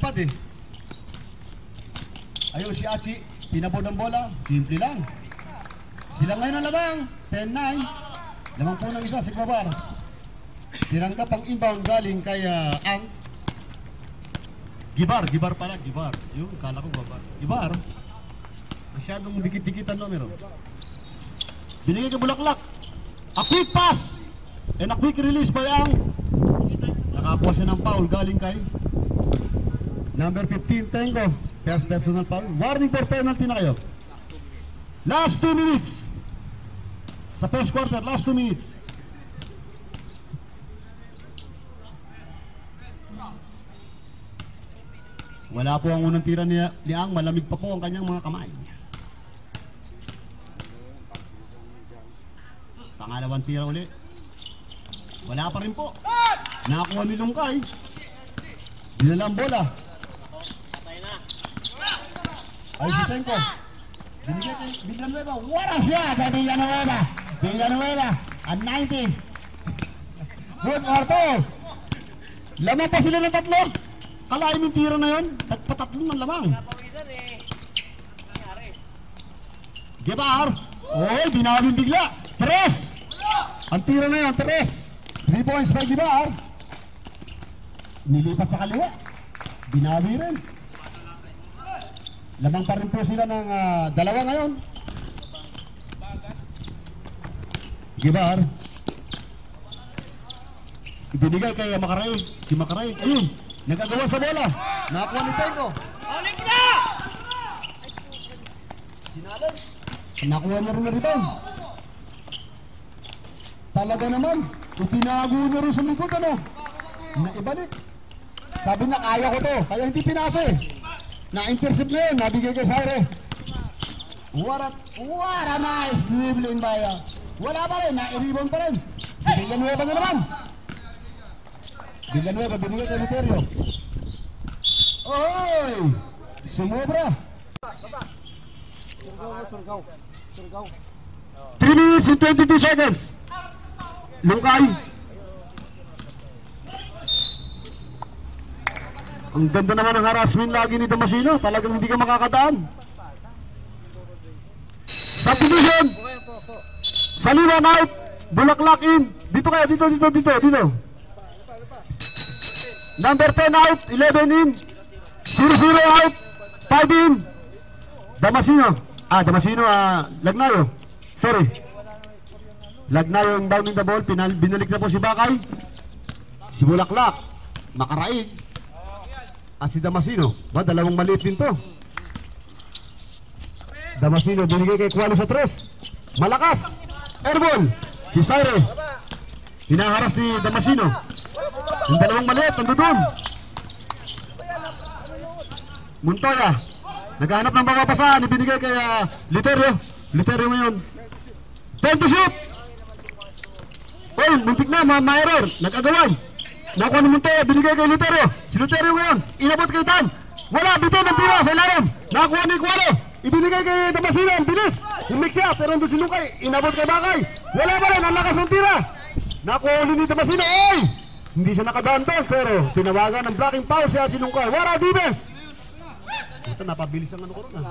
lumipad eh. Ayun si Achi, pinabod ng bola, simple lang. Sila ngayon ang lamang, 10-9. Lamang po ng isa si Guabar. Tinanggap ang inbound galing kay Ang Gibar pala, Gibar. Yung kala ko Guabar. Gibar. Masyadong dikit-dikitan numero. Binigay kay Bulaklak. A quick pass and a quick release by Ang. Nakakuha siya ng foul galing kay number 15, Tengo. First personal foul. Warning for penalty na kayo. Last 2 minutes. Sa first quarter, last 2 minutes. Wala po ang unang tira ni Ang. Malamig pa po ang kanyang mga kamay. Pangalawang tira uli. Wala pa rin po. Nakakuha ni Lungkay. Dinala ang bola. Ay si Tenko. Binigay kay Villanueva. Wala siya kay Villanueva. Villanueva at 90. Good orto. Lamang pa sila ng tatlo. Kalahin yung tira na yun. Patatlo ng lamang. Gibar. Oy, binawin bigla. Tres. Ang tira na yun, tres. 3 points by Gibar. Nilipat sa kaliwa. Binawi rin. Lamang pa rin po sila ng dalawa ngayon. Gibar. Ibinigay kay Makaray. Si Makaray, ayun, nagagawa sa bola. Nakakuha ni Tenko. Balik na! Sinalay. Nakuha na rin na rito. Talaga naman, itinago na rin sa likod, ano? Naibalik. Sabi na, kaya ko to. Kaya hindi pinasa eh. Na-intercept na yun, nabigay kay Saire. What a nice dribbling by wala pa rin, na-rebound pa rin. Villanueva na naman. Villanueva, binigay kay Literio. Oy! Sumobra. 3 minutes and 22 seconds. Lungkay. Ang ganda naman ng harassment lagi ni Damasino. Talagang hindi ka makakadaan. Subdivision. Saliwan out. Bulaklak in. Dito kayo, dito. Number 10 out. 11 in. 0-0 out. 5 in. Damasino. Lagnayo. Sorry. Lagnayo yung down in the ball. Binalik na po si Bakay. Si Bulaklak. Makaraig. At si Damasino. Dalawang maliit din to. Damasino binigay kay Kualo sa 3. Malakas. Airball. Si Saire. Hinaharas ni Damasino. Yung dalawang maliit. Nandun. Montoya. Naghahanap ng mga pasahan. Ibinigay kay Literio. Literio ngayon. 10 to shoot. Oy, muntik na. Ma-error. Nag-agawan. Nakuha ni Montoya, binigay kay Literio. Si Literio ngayon, inabot kay Tan. Wala, bito ng tira sa ilalim. Nakuha ni Kualo. Ibinigay kay Damasino, ang bilis. Humik siya, pero nandun si Lungkay. Inabot kay Bakay. Wala pa rin, ang lakas ng tira. Nakuha ni Damasino. Oy! Hindi siya nakadaan doon, pero tinawagan ng blocking foul siya si Lungkay. What a defense! Ito, napabilis ang ano ko ron.